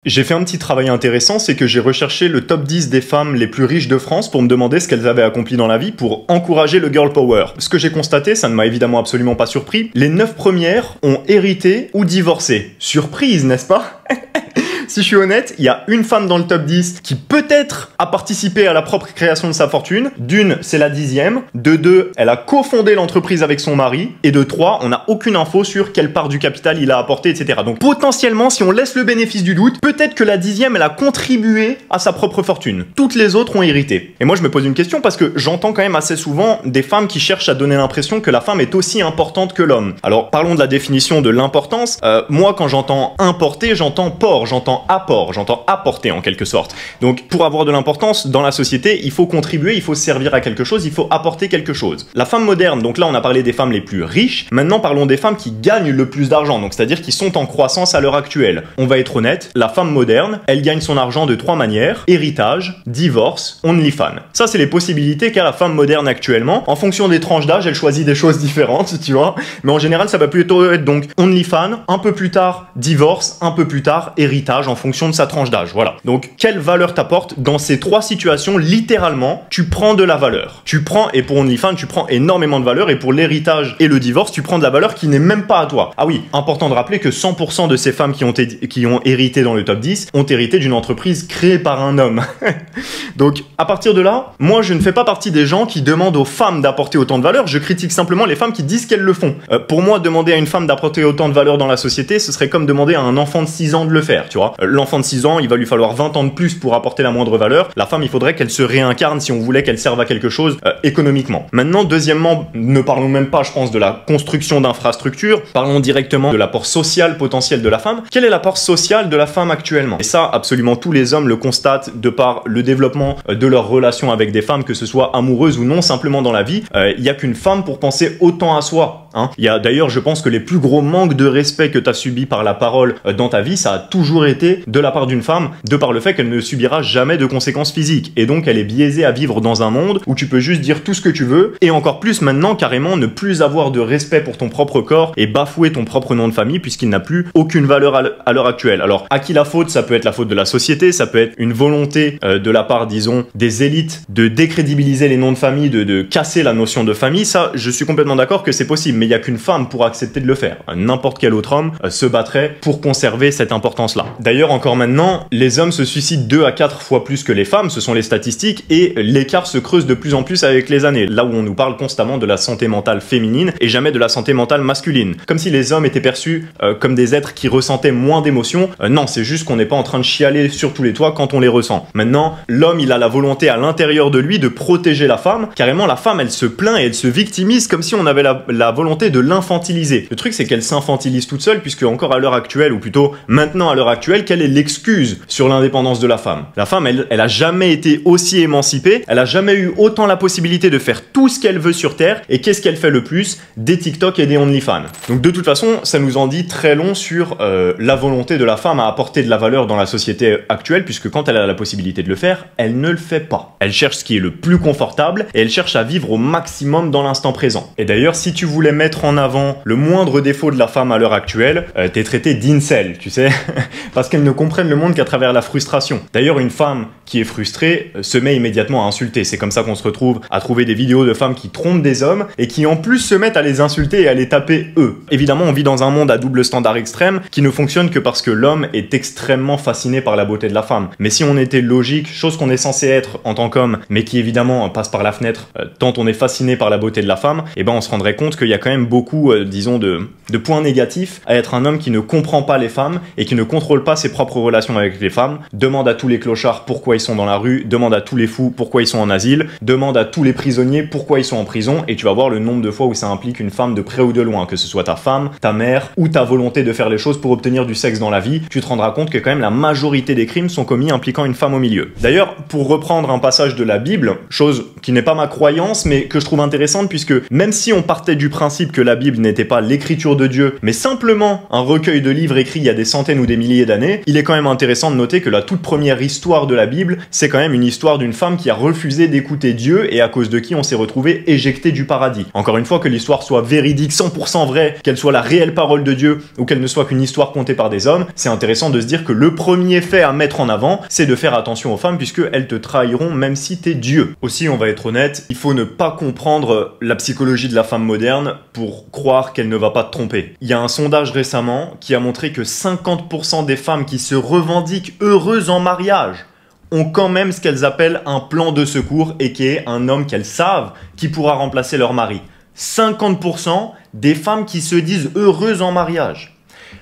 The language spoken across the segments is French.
J'ai fait un petit travail intéressant, c'est que j'ai recherché le top 10 des femmes les plus riches de France pour me demander ce qu'elles avaient accompli dans la vie pour encourager le girl power. Ce que j'ai constaté, ça ne m'a évidemment absolument pas surpris, les 9 premières ont hérité ou divorcé. Surprise, n'est-ce pas? Si je suis honnête, il y a une femme dans le top 10 qui peut-être a participé à la propre création de sa fortune. D'une, c'est la 10e. De deux, elle a cofondé l'entreprise avec son mari. Et de trois, on n'a aucune info sur quelle part du capital il a apporté, etc. Donc potentiellement, si on laisse le bénéfice du doute, peut-être que la 10e, elle a contribué à sa propre fortune. Toutes les autres ont hérité. Et moi, je me pose une question parce que j'entends quand même assez souvent des femmes qui cherchent à donner l'impression que la femme est aussi importante que l'homme. Alors, parlons de la définition de l'importance. Moi, quand j'entends importer, j'entends port, j'entends apport, j'entends apporter en quelque sorte. Donc pour avoir de l'importance dans la société, il faut contribuer, il faut servir à quelque chose, il faut apporter quelque chose. La femme moderne, donc là on a parlé des femmes les plus riches, maintenant parlons des femmes qui gagnent le plus d'argent, donc c'est-à-dire qui sont en croissance à l'heure actuelle. On va être honnête, la femme moderne, elle gagne son argent de 3 manières: héritage, divorce, OnlyFans. Ça c'est les possibilités qu'a la femme moderne actuellement. En fonction des tranches d'âge, elle choisit des choses différentes, tu vois, mais en général ça va plutôt être donc OnlyFans, un peu plus tard divorce, un peu plus tard héritage, en fonction de sa tranche d'âge, voilà. Donc, quelle valeur t'apporte dans ces 3 situations? Littéralement, tu prends de la valeur. Tu prends, et pour OnlyFans, tu prends énormément de valeur, et pour l'héritage et le divorce, tu prends de la valeur qui n'est même pas à toi. Ah oui, important de rappeler que 100% de ces femmes qui ont hérité dans le top 10 ont hérité d'une entreprise créée par un homme. Donc, à partir de là, moi, je ne fais pas partie des gens qui demandent aux femmes d'apporter autant de valeur, je critique simplement les femmes qui disent qu'elles le font. Pour moi, demander à une femme d'apporter autant de valeur dans la société, ce serait comme demander à un enfant de 6 ans de le faire, tu vois. L'enfant de 6 ans, il va lui falloir 20 ans de plus pour apporter la moindre valeur. La femme, il faudrait qu'elle se réincarne si on voulait qu'elle serve à quelque chose économiquement. Maintenant, deuxièmement, ne parlons même pas, je pense, de la construction d'infrastructures. Parlons directement de l'apport social potentiel de la femme. Quel est l'apport social de la femme actuellement? Et ça, absolument tous les hommes le constatent de par le développement de leurs relations avec des femmes, que ce soit amoureuses ou non, simplement dans la vie. Il n'y a qu'une femme pour penser autant à soi. Hein. Il y a d'ailleurs, je pense que les plus gros manques de respect que tu as subi par la parole dans ta vie, ça a toujours été de la part d'une femme, de par le fait qu'elle ne subira jamais de conséquences physiques. Et donc, elle est biaisée à vivre dans un monde où tu peux juste dire tout ce que tu veux, et encore plus maintenant, carrément, ne plus avoir de respect pour ton propre corps et bafouer ton propre nom de famille puisqu'il n'a plus aucune valeur à l'heure actuelle. Alors, à qui la faute? Ça peut être la faute de la société, ça peut être une volonté de la part, disons, des élites de décrédibiliser les noms de famille, de casser la notion de famille. Ça, je suis complètement d'accord que c'est possible, mais il n'y a qu'une femme pour accepter de le faire. N'importe quel autre homme se battrait pour conserver cette importance-là. D'ailleurs, encore maintenant, les hommes se suicident 2 à 4 fois plus que les femmes, ce sont les statistiques, et l'écart se creuse de plus en plus avec les années, là où on nous parle constamment de la santé mentale féminine et jamais de la santé mentale masculine. Comme si les hommes étaient perçus comme des êtres qui ressentaient moins d'émotions. Non, c'est juste qu'on n'est pas en train de chialer sur tous les toits quand on les ressent. Maintenant, l'homme, il a la volonté à l'intérieur de lui de protéger la femme. Carrément, la femme, elle se plaint et elle se victimise comme si on avait la volonté de l'infantiliser. Le truc, c'est qu'elle s'infantilise toute seule, puisque encore à l'heure actuelle, ou plutôt maintenant à l'heure actuelle, quelle est l'excuse sur l'indépendance de la femme? La femme, elle a jamais été aussi émancipée, elle a jamais eu autant la possibilité de faire tout ce qu'elle veut sur Terre, et qu'est-ce qu'elle fait le plus? Des TikTok et des OnlyFans. Donc de toute façon, ça nous en dit très long sur la volonté de la femme à apporter de la valeur dans la société actuelle, puisque quand elle a la possibilité de le faire, elle ne le fait pas. Elle cherche ce qui est le plus confortable, et elle cherche à vivre au maximum dans l'instant présent. Et d'ailleurs, si tu voulais mettre en avant le moindre défaut de la femme à l'heure actuelle, t'es traité d'incel, tu sais, parce qu'elles ne comprennent le monde qu'à travers la frustration. D'ailleurs, une femme qui est frustrée se met immédiatement à insulter. C'est comme ça qu'on se retrouve à trouver des vidéos de femmes qui trompent des hommes et qui en plus se mettent à les insulter et à les taper eux. Évidemment, on vit dans un monde à double standard extrême qui ne fonctionne que parce que l'homme est extrêmement fasciné par la beauté de la femme. Mais si on était logique, chose qu'on est censé être en tant qu'homme, mais qui évidemment passe par la fenêtre tant on est fasciné par la beauté de la femme, et ben on se rendrait compte qu'il y a quand même beaucoup, disons, de points négatifs à être un homme qui ne comprend pas les femmes et qui ne contrôle pas ses propres relations avec les femmes. Demande à tous les clochards pourquoi ils sont dans la rue, demande à tous les fous pourquoi ils sont en asile, demande à tous les prisonniers pourquoi ils sont en prison, et tu vas voir le nombre de fois où ça implique une femme de près ou de loin, que ce soit ta femme, ta mère ou ta volonté de faire les choses pour obtenir du sexe dans la vie. Tu te rendras compte que quand même la majorité des crimes sont commis impliquant une femme au milieu. D'ailleurs, pour reprendre un passage de la Bible, chose qui n'est pas ma croyance mais que je trouve intéressante, puisque même si on partait du principe principe que la Bible n'était pas l'écriture de Dieu, mais simplement un recueil de livres écrits il y a des centaines ou des milliers d'années, il est quand même intéressant de noter que la toute première histoire de la Bible, c'est quand même une histoire d'une femme qui a refusé d'écouter Dieu et à cause de qui on s'est retrouvé éjecté du paradis. Encore une fois, que l'histoire soit véridique, 100% vraie, qu'elle soit la réelle parole de Dieu ou qu'elle ne soit qu'une histoire contée par des hommes, c'est intéressant de se dire que le premier fait à mettre en avant, c'est de faire attention aux femmes puisqu'elles te trahiront même si t'es Dieu. Aussi, on va être honnête, il faut ne pas comprendre la psychologie de la femme moderne pour croire qu'elle ne va pas te tromper. Il y a un sondage récemment qui a montré que 50% des femmes qui se revendiquent heureuses en mariage ont quand même ce qu'elles appellent un plan de secours et qui est un homme qu'elles savent qui pourra remplacer leur mari. 50% des femmes qui se disent heureuses en mariage.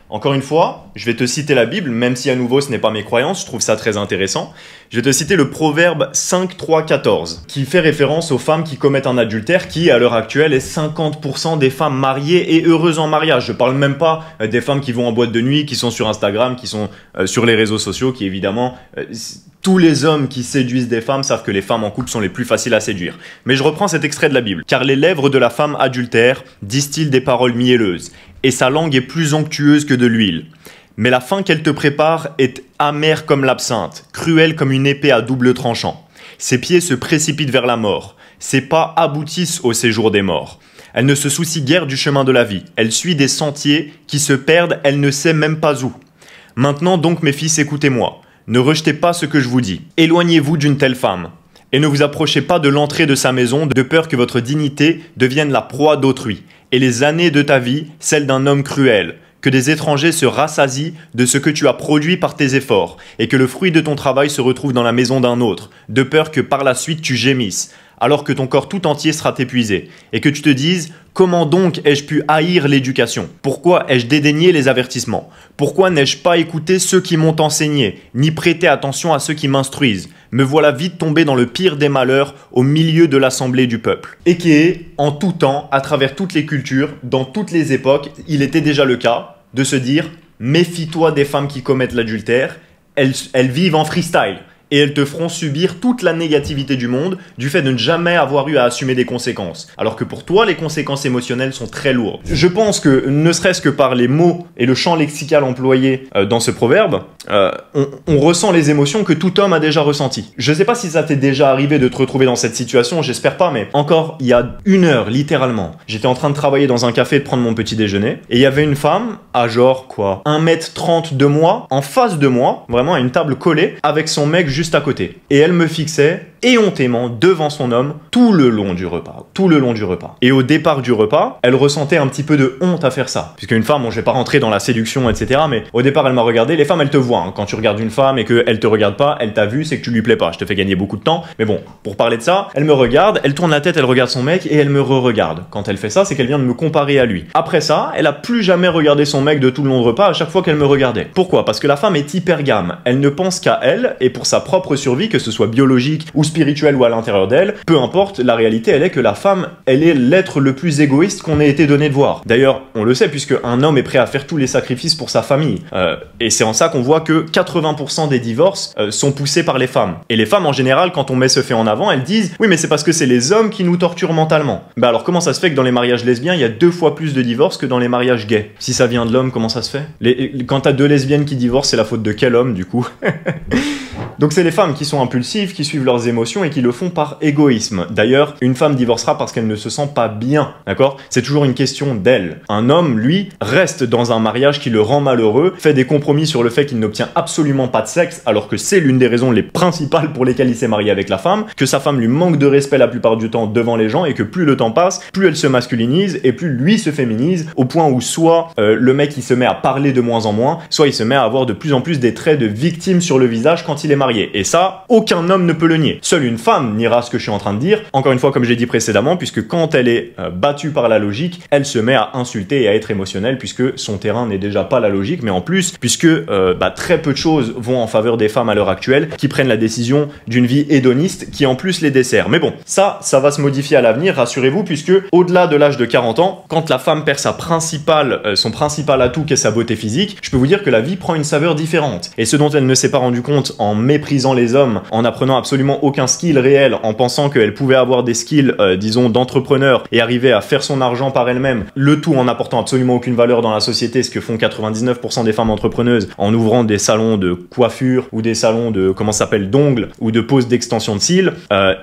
Encore une fois, je vais te citer la Bible, même si à nouveau ce n'est pas mes croyances, je trouve ça très intéressant. Je vais te citer le proverbe 5, 3, 14, qui fait référence aux femmes qui commettent un adultère, qui à l'heure actuelle est 50% des femmes mariées et heureuses en mariage. Je parle même pas des femmes qui vont en boîte de nuit, qui sont sur Instagram, qui sont sur les réseaux sociaux, qui évidemment... tous les hommes qui séduisent des femmes savent que les femmes en couple sont les plus faciles à séduire. Mais je reprends cet extrait de la Bible. « Car les lèvres de la femme adultère distillent des paroles mielleuses, et sa langue est plus onctueuse que de l'huile. Mais la fin qu'elle te prépare est amère comme l'absinthe, cruelle comme une épée à double tranchant. Ses pieds se précipitent vers la mort, ses pas aboutissent au séjour des morts. Elle ne se soucie guère du chemin de la vie, elle suit des sentiers qui se perdent, elle ne sait même pas où. Maintenant donc mes fils, écoutez-moi. Ne rejetez pas ce que je vous dis. Éloignez-vous d'une telle femme. Et ne vous approchez pas de l'entrée de sa maison, de peur que votre dignité devienne la proie d'autrui, et les années de ta vie, celles d'un homme cruel, que des étrangers se rassasient de ce que tu as produit par tes efforts, et que le fruit de ton travail se retrouve dans la maison d'un autre, de peur que par la suite tu gémisses, alors que ton corps tout entier sera épuisé, et que tu te dises « Comment donc ai-je pu haïr l'éducation? Pourquoi ai-je dédaigné les avertissements? Pourquoi n'ai-je pas écouté ceux qui m'ont enseigné, ni prêté attention à ceux qui m'instruisent? Me voilà vite tombé dans le pire des malheurs, au milieu de l'assemblée du peuple. » Et qui est, en tout temps, à travers toutes les cultures, dans toutes les époques, il était déjà le cas de se dire « Méfie-toi des femmes qui commettent l'adultère, elles vivent en freestyle. » Et elles te feront subir toute la négativité du monde du fait de ne jamais avoir eu à assumer des conséquences. Alors que pour toi, les conséquences émotionnelles sont très lourdes. Je pense que, ne serait-ce que par les mots et le champ lexical employé dans ce proverbe, on ressent les émotions que tout homme a déjà ressenties. Je sais pas si ça t'est déjà arrivé de te retrouver dans cette situation, j'espère pas, mais encore il y a 1 heure, littéralement, j'étais en train de travailler dans un café, de prendre mon petit déjeuner, et il y avait une femme à genre, quoi, 1m30 de moi, en face de moi, vraiment à une table collée, avec son mec juste à côté. Et elle me fixait éhontément devant son homme tout le long du repas. Tout le long du repas. Et au départ du repas, elle ressentait un petit peu de honte à faire ça. Puisqu'une femme, bon, je vais pas rentrer dans la séduction, etc. Mais au départ, elle m'a regardé. Les femmes, elles te voient. Hein. Quand tu regardes une femme et qu'elle te regarde pas, elle t'a vu, c'est que tu lui plais pas. Je te fais gagner beaucoup de temps. Mais bon, pour parler de ça, elle me regarde, elle tourne la tête, elle regarde son mec et elle me re-regarde. Quand elle fait ça, c'est qu'elle vient de me comparer à lui. Après ça, elle a plus jamais regardé son mec de tout le long de repas à chaque fois qu'elle me regardait. Pourquoi? Parce que la femme est hypergame. Elle ne pense qu'à elle et pour sa propre survie, que ce soit biologique ou spirituelle ou à l'intérieur d'elle, peu importe, la réalité elle est que la femme, elle est l'être le plus égoïste qu'on ait été donné de voir. D'ailleurs, on le sait puisque un homme est prêt à faire tous les sacrifices pour sa famille. Et c'est en ça qu'on voit que 80% des divorces sont poussés par les femmes. Et les femmes en général, quand on met ce fait en avant, elles disent « Oui mais c'est parce que c'est les hommes qui nous torturent mentalement ». Bah alors comment ça se fait que dans les mariages lesbiens, il y a 2 fois plus de divorces que dans les mariages gays? Si ça vient de l'homme, comment ça se fait? Quand t'as 2 lesbiennes qui divorcent, c'est la faute de quel homme du coup? Donc c'est les femmes qui sont impulsives, qui suivent leurs émotions et qui le font par égoïsme. D'ailleurs, une femme divorcera parce qu'elle ne se sent pas bien, d'accord? C'est toujours une question d'elle. Un homme, lui, reste dans un mariage qui le rend malheureux, fait des compromis sur le fait qu'il n'obtient absolument pas de sexe, alors que c'est l'une des raisons les principales pour lesquelles il s'est marié avec la femme, que sa femme lui manque de respect la plupart du temps devant les gens et que plus le temps passe, plus elle se masculinise et plus lui se féminise, au point où soit le mec il se met à parler de moins en moins, soit il se met à avoir de plus en plus des traits de victime sur le visage quand il est marié. Et ça, aucun homme ne peut le nier. Seule une femme niera ce que je suis en train de dire. Encore une fois, comme j'ai dit précédemment, puisque quand elle est battue par la logique, elle se met à insulter et à être émotionnelle, puisque son terrain n'est déjà pas la logique, mais en plus, puisque très peu de choses vont en faveur des femmes à l'heure actuelle, qui prennent la décision d'une vie hédoniste, qui en plus les dessert. Mais bon, ça va se modifier à l'avenir, rassurez-vous, puisque au-delà de l'âge de 40 ans, quand la femme perd son principal atout, qu'est sa beauté physique, je peux vous dire que la vie prend une saveur différente. Et ce dont elle ne s'est pas rendu compte en méprisant les hommes, en apprenant absolument aucun skill réel, en pensant qu'elle pouvait avoir des skills, disons, d'entrepreneur et arriver à faire son argent par elle-même, le tout en apportant absolument aucune valeur dans la société, ce que font 99% des femmes entrepreneuses en ouvrant des salons de coiffure ou des salons de, comment ça s'appelle, d'ongles ou de pose d'extension de cils,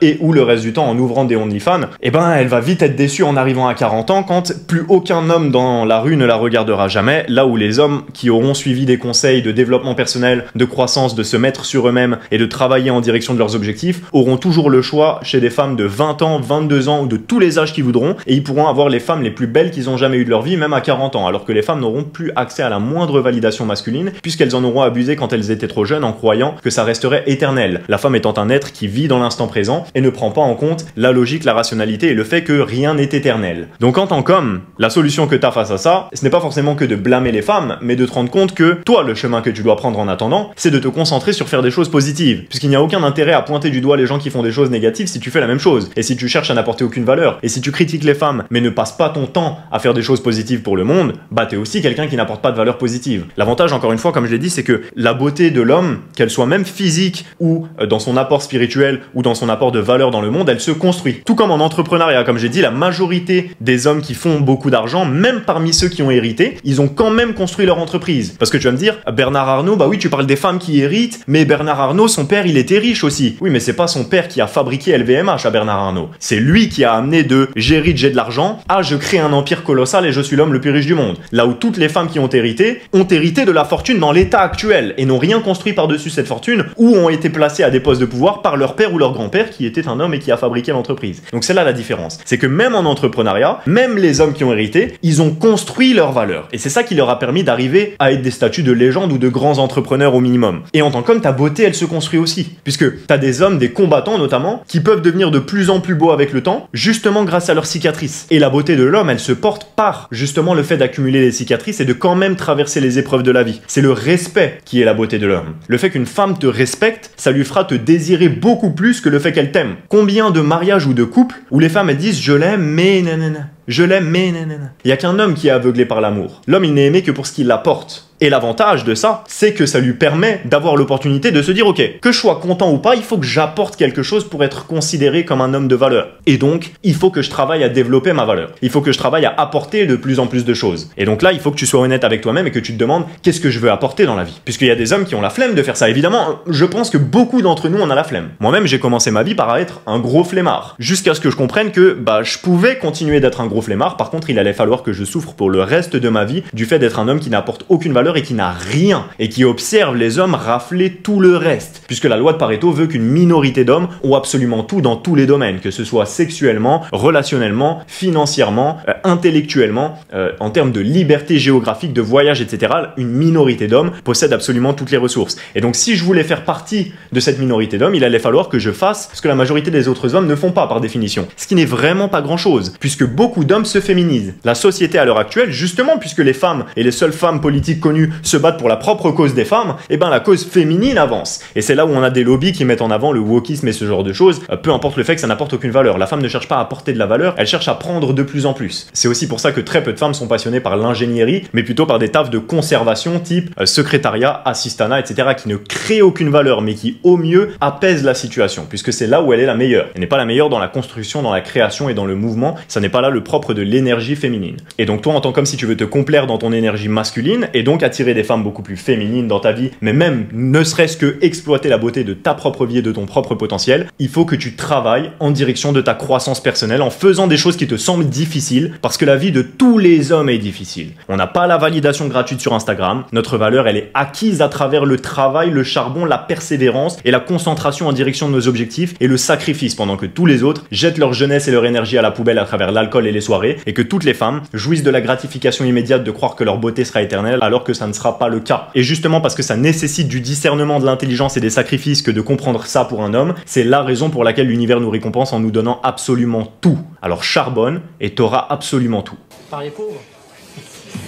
et ou le reste du temps en ouvrant des OnlyFans, et ben elle va vite être déçue en arrivant à 40 ans quand plus aucun homme dans la rue ne la regardera jamais, là où les hommes qui auront suivi des conseils de développement personnel, de croissance, de se mettre sur eux-mêmes et de travailler en direction de leurs objectifs, auront toujours le choix chez des femmes de 20 ans, 22 ans ou de tous les âges qu'ils voudront, et ils pourront avoir les femmes les plus belles qu'ils ont jamais eues de leur vie, même à 40 ans, alors que les femmes n'auront plus accès à la moindre validation masculine, puisqu'elles en auront abusé quand elles étaient trop jeunes en croyant que ça resterait éternel, la femme étant un être qui vit dans l'instant présent et ne prend pas en compte la logique, la rationalité et le fait que rien n'est éternel. Donc en tant qu'homme, la solution que tu as face à ça, ce n'est pas forcément que de blâmer les femmes, mais de te rendre compte que toi, le chemin que tu dois prendre en attendant, c'est de te concentrer sur faire des choses positives, puisqu'il n'y a aucun intérêt à pointer du doigt les gens qui font des choses négatives si tu fais la même chose, et si tu cherches à n'apporter aucune valeur, et si tu critiques les femmes, mais ne passes pas ton temps à faire des choses positives pour le monde, bah t'es aussi quelqu'un qui n'apporte pas de valeur positive. L'avantage, encore une fois, comme je l'ai dit, c'est que la beauté de l'homme, qu'elle soit même physique ou dans son apport spirituel ou dans son apport de valeur dans le monde, elle se construit. Tout comme en entrepreneuriat, comme j'ai dit, la majorité des hommes qui font beaucoup d'argent, même parmi ceux qui ont hérité, ils ont quand même construit leur entreprise. Parce que tu vas me dire, Bernard Arnault, bah oui, tu parles des femmes qui héritent, mais Bernard Arnault, son père, il était riche aussi. Oui, mais c'est pas son père qui a fabriqué LVMH à Bernard Arnault. C'est lui qui a amené de j'hérite, j'ai de l'argent à je crée un empire colossal et je suis l'homme le plus riche du monde. Là où toutes les femmes qui ont hérité de la fortune dans l'état actuel et n'ont rien construit par-dessus cette fortune ou ont été placées à des postes de pouvoir par leur père ou leur grand-père qui était un homme et qui a fabriqué l'entreprise. Donc c'est là la différence. C'est que même en entrepreneuriat, même les hommes qui ont hérité, ils ont construit leur valeur. Et c'est ça qui leur a permis d'arriver à être des statuts de légende ou de grands entrepreneurs au minimum. Et en tant qu'homme, ta beauté, elle se construit aussi. Puisque t'as des hommes, des combattants notamment, qui peuvent devenir de plus en plus beaux avec le temps, justement grâce à leurs cicatrices. Et la beauté de l'homme, elle se porte par justement le fait d'accumuler les cicatrices et de quand même traverser les épreuves de la vie. C'est le respect qui est la beauté de l'homme. Le fait qu'une femme te respecte, ça lui fera te désirer beaucoup plus que le fait qu'elle t'aime. Combien de mariages ou de couples où les femmes elles disent je l'aime mais nanana. Je l'aime mais nanana. Il n'y a qu'un homme qui est aveuglé par l'amour. L'homme il n'est aimé que pour ce qu'il apporte. Et l'avantage de ça, c'est que ça lui permet d'avoir l'opportunité de se dire ok, que je sois content ou pas, il faut que j'apporte quelque chose pour être considéré comme un homme de valeur. Et donc, il faut que je travaille à développer ma valeur. Il faut que je travaille à apporter de plus en plus de choses. Et donc là, il faut que tu sois honnête avec toi-même et que tu te demandes qu'est-ce que je veux apporter dans la vie. Puisqu'il y a des hommes qui ont la flemme de faire ça. Évidemment, je pense que beaucoup d'entre nous on a la flemme. Moi-même, j'ai commencé ma vie par être un gros flemmard. Jusqu'à ce que je comprenne que je pouvais continuer d'être un gros flemmard. Par contre, il allait falloir que je souffre pour le reste de ma vie du fait d'être un homme qui n'apporte aucune valeur et qui n'a rien et qui observe les hommes rafler tout le reste. Puisque la loi de Pareto veut qu'une minorité d'hommes ont absolument tout dans tous les domaines, que ce soit sexuellement, relationnellement, financièrement, intellectuellement, en termes de liberté géographique, de voyage, etc. Une minorité d'hommes possède absolument toutes les ressources. Et donc si je voulais faire partie de cette minorité d'hommes, il allait falloir que je fasse ce que la majorité des autres hommes ne font pas par définition. Ce qui n'est vraiment pas grand chose, puisque beaucoup d'hommes se féminisent. La société à l'heure actuelle, justement puisque les femmes et les seules femmes politiques connues se battent pour la propre cause des femmes, et ben la cause féminine avance. Et c'est là où on a des lobbies qui mettent en avant le wokisme et ce genre de choses, peu importe le fait que ça n'apporte aucune valeur. La femme ne cherche pas à apporter de la valeur, elle cherche à prendre de plus en plus. C'est aussi pour ça que très peu de femmes sont passionnées par l'ingénierie, mais plutôt par des tafs de conservation type secrétariat, assistanat, etc. qui ne créent aucune valeur, mais qui au mieux apaisent la situation, puisque c'est là où elle est la meilleure. Elle n'est pas la meilleure dans la construction, dans la création et dans le mouvement, ça n'est pas là le propre de l'énergie féminine. Et donc toi en tant qu'homme, si tu veux te complaire dans ton énergie masculine, et donc attirer des femmes beaucoup plus féminines dans ta vie, mais même ne serait-ce que exploiter la beauté de ta propre vie et de ton propre potentiel, il faut que tu travailles en direction de ta croissance personnelle en faisant des choses qui te semblent difficiles, parce que la vie de tous les hommes est difficile. On n'a pas la validation gratuite sur Instagram, notre valeur elle est acquise à travers le travail, le charbon, la persévérance et la concentration en direction de nos objectifs et le sacrifice, pendant que tous les autres jettent leur jeunesse et leur énergie à la poubelle à travers l'alcool et les soirées, et que toutes les femmes jouissent de la gratification immédiate de croire que leur beauté sera éternelle alors que ça ne sera pas le cas. Et justement parce que ça nécessite du discernement, de l'intelligence et des sacrifices que de comprendre ça pour un homme, c'est la raison pour laquelle l'univers nous récompense en nous donnant absolument tout. Alors charbonne et t'auras absolument tout. Par les pauvres.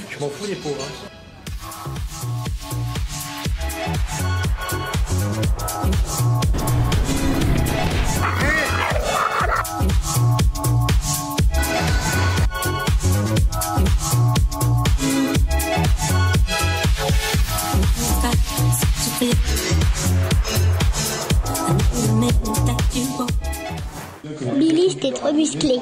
Je m'en fous des pauvres. Hein. Yeah. être musclé.